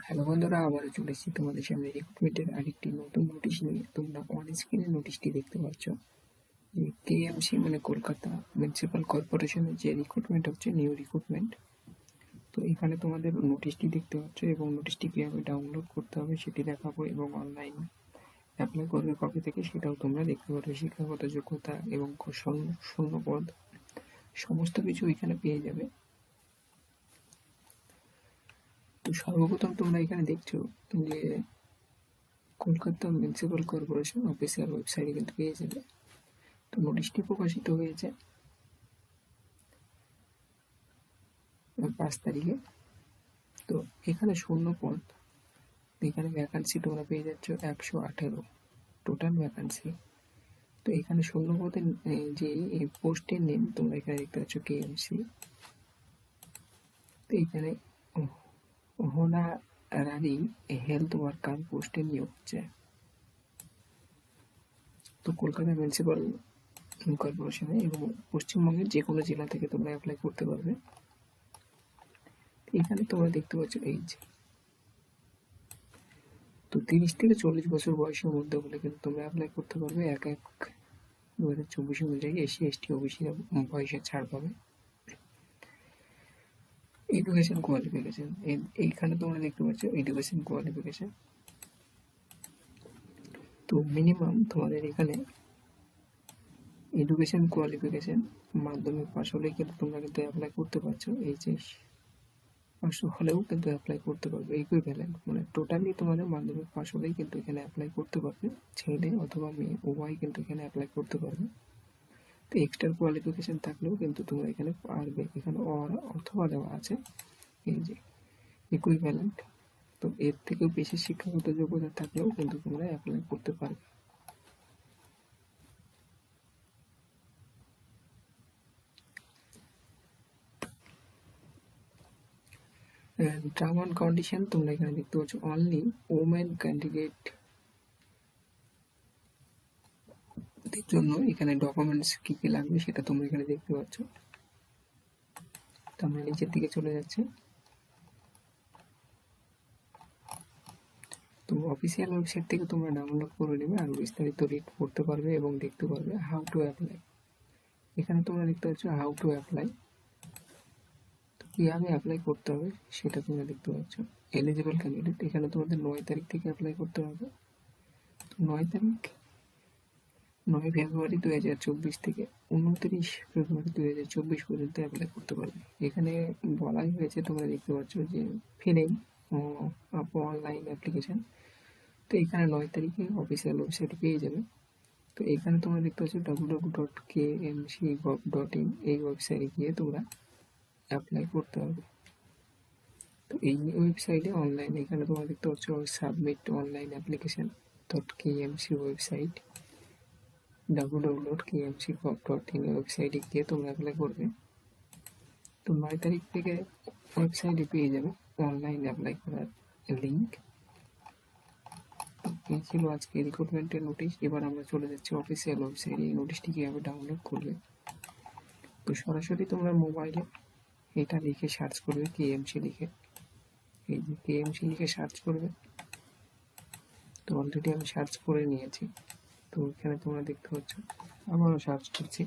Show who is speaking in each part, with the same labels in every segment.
Speaker 1: Hello বন্ধুরা, আবারও চলে এসেছি তোমাদের সামনে রিক্রুটমেন্টের আরেকটি নতুন নোটিশ নিয়ে। তোমরা অন স্ক্রিনে নোটিশটি দেখতে পাচ্ছ যে কেএমসি মানে কলকাতা মিউনিসিপ্যাল কর্পোরেশনের যে রিক্রুটমেন্ট হচ্ছে, নিউ রিক্রুটমেন্ট। তো এখানে তোমাদের নোটিশটি দেখতে পাচ্ছ এবং নোটিশটি কীভাবে ডাউনলোড করতে হবে সেটি দেখাবো, এবং অনলাইন অ্যাপ্লাই করবে কবে থেকে সেটাও তোমরা দেখতে পারবে। শিক্ষাগত যোগ্যতা এবং শূন্য পদ সমস্ত কিছু এখানে পেয়ে যাবে। তো সর্বপ্রথম তোমরা এখানে দেখছো যে কলকাতা মিউনিসিপ্যাল কর্পোরেশন অফিসিয়াল ওয়েবসাইটে কিন্তু পেয়ে যাবে। তো নোটিশটি প্রকাশিত হয়েছে 5 তারিখে। তো এখানে শূন্য পদ, এখানে ভ্যাকান্সি তোমরা পেয়ে যাচ্ছ 118 টোটাল ভ্যাকান্সি। তো এখানে শূন্য পদের যে পোস্টের নেম তোমরা এখানে দেখতে পাচ্ছ কেএমসি। তো এখানে হোনারারি হেলথ ওয়ার্কার পোস্টে নিয়োগ হচ্ছে। তো কলকাতা মিউনিসিপ্যাল কর্পোরেশনে এবং পশ্চিমবঙ্গের যে কোনো জেলা থেকে তোমরা অ্যাপ্লাই করতে পারবে। এখানে তোমরা দেখতে পাচ্ছ এই যে, তো 30 থেকে 40 বছর বয়সের মধ্যে হলে কিন্তু তোমরা অ্যাপ্লাই করতে পারবে। 1/1/2024 অনুযায়ী এসসি এসটি ওবিসিরা বয়সে ছাড় পাবে। এডুকেশন কোয়ালিফিকেশন, এইখানে তোমরা দেখতে পাচ্ছ এডুকেশন কোয়ালিফিকেশন। তো মিনিমাম তোমাদের এখানে এডুকেশন কোয়ালিফিকেশন মাধ্যমিক পাস হলেই কিন্তু তোমরা কিন্তু অ্যাপ্লাই করতে পারছো। এইচএস পাস হলেও কিন্তু অ্যাপ্লাই করতে পারবে। ইকুইভ্যালেন্ট মানে টোটালি তোমাদের মাধ্যমিক পাস হলেই কিন্তু এখানে অ্যাপ্লাই করতে পারবে। ছেলে অথবা মেয়ে উভয় কিন্তু এখানে অ্যাপ্লাই করতে পারবে। তো এক্সট্রা কোয়ালিফিকেশন থাকলেও কিন্তু তোমরা এখানে পারবে। এখানে অথবা দেওয়া আছে এই যে ইকুইভ্যালেন্ট। তো এর থেকেও বেশি শিক্ষাগত যোগ্যতা থাকলেও কিন্তু তোমরা অ্যাপ্লাই করতে পারবে। টার্ম অ্যান্ড কন্ডিশন তোমরা এখানে দেখতে পাচ্ছ, অনলি ওমেন ক্যান্ডিডেট দের জন্য এখানে ডকুমেন্টস কি কি লাগবে সেটা তোমরা এখানে দেখতে পাচ্ছ। তো আমরা নিচের দিকে চলে যাচ্ছে। তো অফিসিয়াল ওয়েবসাইট থেকে তোমরা ডাউনলোড করে নেবে, আর বিস্তারিত রিড করতে পারবে এবং দেখতে পারবে। হাউ টু অ্যাপ্লাই, এখানে তোমরা দেখতে পাচ্ছ হাউ টু অ্যাপ্লাই। তো কীভাবে অ্যাপ্লাই করতে হবে সেটা তোমরা দেখতে পাচ্ছ। এলিজিবল ক্যান্ডিডেট, এখানে তোমাদের 9 তারিখ থেকে অ্যাপ্লাই করতে হবে। তো 9 ফেব্রুয়ারি 2024 থেকে 29 ফেব্রুয়ারি 2024 পর্যন্ত অ্যাপ্লাই করতে পারবে। এখানে বলাই হয়েছে তোমরা দেখতে পাচ্ছ যে ফিলিং অনলাইন অ্যাপ্লিকেশন। তো এখানে 9 তারিখে অফিসিয়াল ওয়েবসাইটে পেয়ে যাবে। তো এখানে তোমরা দেখতে পাচ্ছ www.kmc.gov.in, এই ওয়েবসাইটে গিয়ে তোমরা অ্যাপ্লাই করতে হবে। তো এই ওয়েবসাইটে অনলাইন এখানে তোমরা দেখতে পাচ্ছ submit online application .kmc website www.kmc.gov.in ওয়েবসাইটে গিয়ে তোমরা অ্যাপ্লাই করবে। তো 9 তারিখ থেকে ওয়েবসাইটে পেয়ে যাবে অনলাইন অ্যাপ্লাই করার লিঙ্ক। এই ছিল আজকে রিক্রুটমেন্টের নোটিশ। এবার আমরা চলে যাচ্ছি অফিসিয়াল ওয়েবসাইটে। এই নোটিশটি কীভাবে ডাউনলোড করবে, তো সরাসরি তোমরা মোবাইলে এটা লিখে সার্চ করবে, কেএমসি লিখে, এই যে কেএমসি লিখে সার্চ করবে। তো অলরেডি আমি সার্চ করে নিয়েছি। তো এখানে তোমরা দেখতে পাচ্ছ আবারও সার্চ করছি।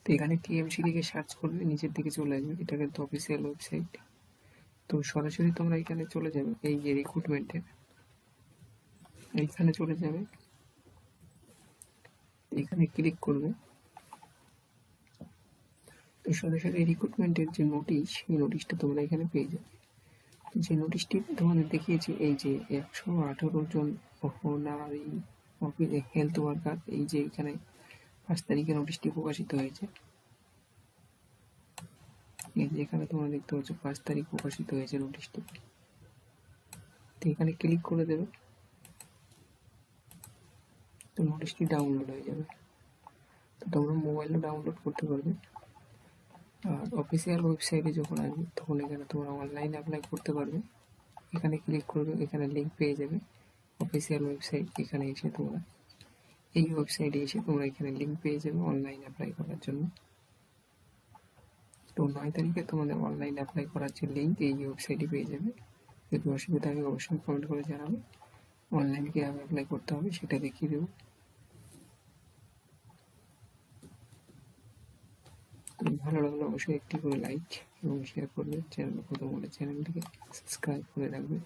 Speaker 1: তো এখানে কেএমসি লিখে সার্চ করবে, নিচের দিকে চলে আসবে। এটা কিন্তু অফিসিয়াল ওয়েবসাইট। তো সরাসরি তোমরা এখানে চলে যাবে, এই যে রিক্রুটমেন্টের এইখানে চলে যাবে, এখানে ক্লিক করবে। তো সরাসরি রিক্রুটমেন্টের যে নোটিশ, এই নোটিশটা তোমরা এখানে পেয়ে যাবে। যে নোটিশটি তোমাদের দেখিয়েছি, এই যে 118 জন হোনারি হেলথ ওয়ার্কার, এই যে এখানে 5 তারিখে নোটিশটি প্রকাশিত হয়েছে। এই যে এখানে তোমরা দেখতে পাচ্ছ 5 তারিখ প্রকাশিত হয়েছে নোটিশটি। তো এখানে ক্লিক করে দেবে, তো নোটিশটি ডাউনলোড হয়ে যাবে। তো তোমরা মোবাইলে ডাউনলোড করতে পারবে। আর অফিসিয়াল ওয়েবসাইটে যখন আসবে তখন এখানে তোমরা অনলাইন অ্যাপ্লাই করতে পারবে। এখানে ক্লিক করবে, এখানে লিঙ্ক পেয়ে যাবে অফিসিয়াল ওয়েবসাইট। এখানে এসে তোমরা এই ওয়েবসাইটে এসে তোমরা এখানে লিঙ্ক পেয়ে যাবে অনলাইন অ্যাপ্লাই করার জন্য। তো 9 তারিখে তোমাদের অনলাইন অ্যাপ্লাই করার যে লিঙ্ক এই ওয়েবসাইটে পেয়ে যাবে। যদি অসুবিধা থাকে অবশ্যই কমেন্ট করে জানাবে। অনলাইনে কীভাবে অ্যাপ্লাই করতে হবে সেটা দেখিয়ে দেবো। ভালো লাগলে অবশ্যই একটি করে লাইক এবং শেয়ার করবে। চ্যানেল প্রথম হলে চ্যানেলটিকে সাবস্ক্রাইব করে রাখবে।